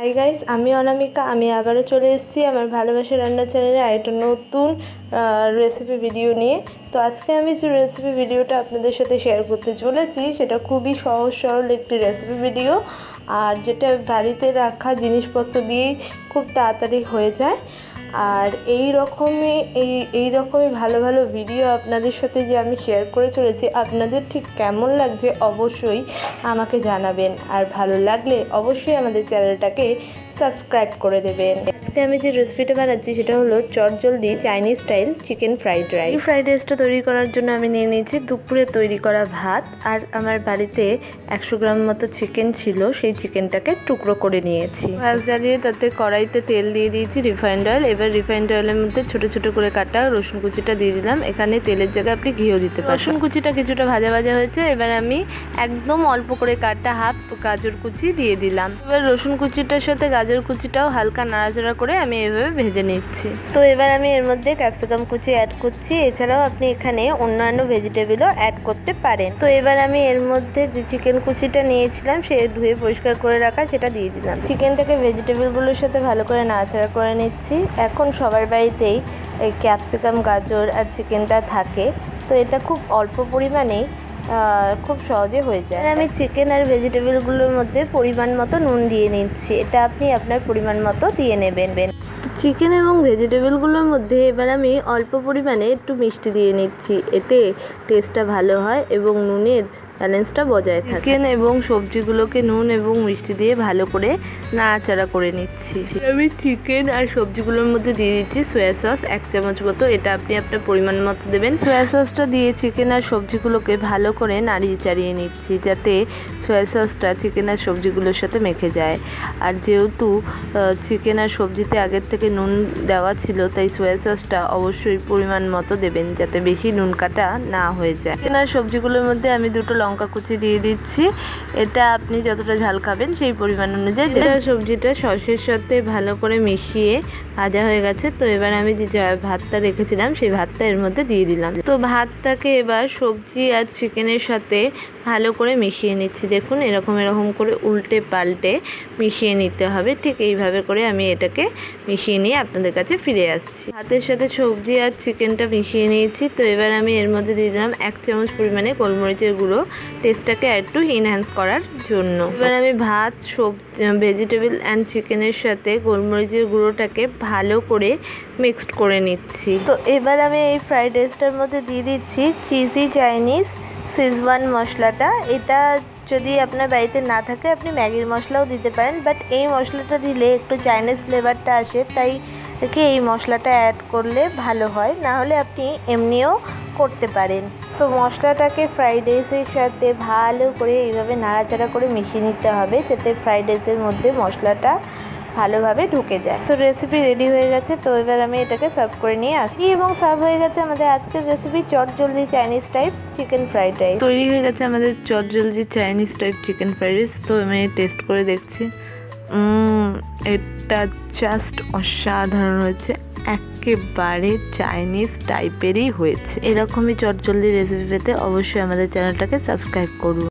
Hi guys, আমি অনামিকা। আমি আবারও চলে এসেছি আমার ভালোবাসা রান্না চ্যানেলে আরেকটা নতুন রেসিপি ভিডিও নিয়ে। তো আজকে আমি যে রেসিপি ভিডিওটা আপনাদের সাথে শেয়ার করতে চলেছি সেটা খুবই সহজ সরল একটি রেসিপি ভিডিও, আর যেটা বাড়িতে রাখা জিনিসপত্র দিয়েই খুব তাড়াতাড়ি হয়ে যায়। আর এই রকমই ভালো ভালো ভিডিও আপনাদের সাথে যে আমি শেয়ার করে চলেছি, আপনাদের ঠিক কেমন লাগছে অবশ্যই আমাকে জানাবেন। আর ভালো লাগলে অবশ্যই আমাদের চ্যানেলটাকে সাবস্ক্রাইব করে দেবেন। আজকে আমি যে রেসিপিটা বানাচ্ছি সেটা হলো চটজলদি Chinese style chicken fried rice. এই ফ্রাইড রাইসটা তৈরি করার জন্য আমি নিয়ে নিয়েছি দুপুরে তৈরি করা ভাত, আর আমার বাড়িতে 100 গ্রাম মতো চিকেন ছিল, সেই চিকেনটাকে টুকরো করে নিয়েছি। গ্যাস জ্বালিয়ে তাতে কড়াইতে তেল দিয়ে দিয়েছি রিফাইন্ড অয়েল। এবার রিফাইন্ড অয়েলের মধ্যে ছোট ছোট করে কাটা রসুন কুচিটা দিয়ে দিলাম। এখানে তেলের জায়গায় আপনি ঘিও দিতে পারেন। রসুন কুচিটা কিছুটা ভাজা ভাজা হয়েছে, এবার আমি একদম অল্প করে কাটা হাফ গাজর কুচি দিয়ে দিলাম। এবার রসুন কুচিটার সাথে গাজর কুচিটাও হালকা নাড়াচাড়া করে আমি এভাবে ভেজে নিচ্ছি। তো এবার আমি এর মধ্যে ক্যাপসিকাম কুচি অ্যাড করছি। এছাড়াও আপনি এখানে অন্যান্য ভেজিটেবলও অ্যাড করতে পারেন। তো এবার আমি এর মধ্যে যে চিকেন কুচিটা নিয়েছিলাম সে ধুয়ে পরিষ্কার করে রাখা সেটা দিয়ে দিলাম। চিকেনটাকে ভেজিটেবলগুলোর সাথে ভালো করে নাড়াচাড়া করে নিচ্ছি। এখন সবার বাড়িতেই এই ক্যাপসিকাম গাজর আর চিকেনটা থাকে, তো এটা খুব অল্প পরিমাণেই খুব সহজে হয়ে যায়। আমি চিকেন আর ভেজিটেবলগুলোর মধ্যে পরিমাণ মতো নুন দিয়ে নিচ্ছি। এটা আপনি আপনার পরিমাণ মতো দিয়ে নেবেন। চিকেন এবং ভেজিটেবলগুলোর মধ্যে এবার আমি অল্প পরিমাণে একটু মিষ্টি দিয়ে নিচ্ছি, এতে টেস্টটা ভালো হয় এবং নুনের ব্যালেন্সটা বজায় থাকে। চিকেন এবং সবজিগুলোকে নুন এবং মিষ্টি দিয়ে ভালো করে নাড়াচাড়া করে নিচ্ছি। আমি চিকেন আর সবজিগুলোর মধ্যে দিয়ে দিচ্ছি সয়া সস 1 চামচ মতো। এটা আপনি আপনার পরিমাণ মতো দেবেন। সয়া সসটা দিয়ে চিকেন আর সবজিগুলোকে ভালো করে নাড়িয়ে চাড়িয়ে নিচ্ছি, যাতে সয়া সসটা চিকেন আর সবজিগুলোর সাথে মেখে যায়। আর যেহেতু চিকেন আর সবজিতে আগের থেকে নুন দেওয়া ছিল, তাই সয়া সসটা অবশ্যই পরিমাণ মতো দেবেন, যাতে বেশি নুন কাটা না হয়ে যায়। চিকেন আর সবজিগুলোর মধ্যে আমি 2টো লঙ্কা কুচি দিয়ে দিচ্ছি। এটা আপনি যতটা ঝাল খাবেন সেই পরিমাণ অনুযায়ী। সবজিটা সসের সাথে ভালো করে মিশিয়ে ভাজা হয়ে গেছে। তো এবার আমি যে ভাতটা রেখেছিলাম সেই ভাতটা এর মধ্যে দিয়ে দিলাম। তো ভাতটাকে এবার সবজি আর চিকেনের সাথে ভালো করে মিশিয়ে নিচ্ছি। দেখুন এরকম করে উল্টে পাল্টে মিশিয়ে নিতে হবে। ঠিক এইভাবে করে আমি এটাকে মিশিয়ে নিয়ে আপনাদের কাছে ফিরে আসছি। ভাতের সাথে সবজি আর চিকেনটা মিশিয়ে নিয়েছি। তো এবার আমি এর মধ্যে দিয়ে দিলাম 1 চামচ পরিমাণে গোলমরিচের গুঁড়ো, টেস্টটাকে একটু এনহ্যান্স করার জন্য। এবার আমি ভাত, ভেজিটেবল অ্যান্ড চিকেনের সাথে গোলমরিচের গুঁড়োটাকে ভালো করে মিক্সড করে নিচ্ছি। তো এবার আমি এই ফ্রাইড রাইসটার মধ্যে দিয়ে দিচ্ছি চিজি চাইনিজ শেজওয়ান মশলাটা। এটা যদি আপনার বাড়িতে না থাকে আপনি ম্যাগির মশলাও দিতে পারেন, বাট এই মশলাটা দিলে একটু চাইনিজ ফ্লেভারটা আসে, তাই এই মশলাটা অ্যাড করলে ভালো হয়, না হলে আপনি এমনিও করতে পারেন। তো মশলাটাকে ফ্রাইড রাইসের সাথে ভালো করে এইভাবে নাড়াচাড়া করে মিশিয়ে নিতে হবে, যাতে ফ্রাইড রাইসের মধ্যে মশলাটা ভালোভাবে ঢুকে যায়। তো রেসিপি রেডি হয়ে গেছে। তো এবার আমি এটাকে সার্ভ করে নিয়ে আসি এবং সার্ভ হয়ে গেছে আমাদের আজকের রেসিপি চটজলদি Chinese type chicken fried rice. তৈরি হয়ে গেছে আমাদের চটজলদি Chinese type chicken fried rice. তো আমি টেস্ট করে দেখছি, এটা জাস্ট অসাধারণ হয়েছে, একেবারে চাইনিজ টাইপেরই হয়েছে। এরকমই চটজলদি রেসিপি পেতে অবশ্যই আমাদের চ্যানেলটাকে সাবস্ক্রাইব করুন।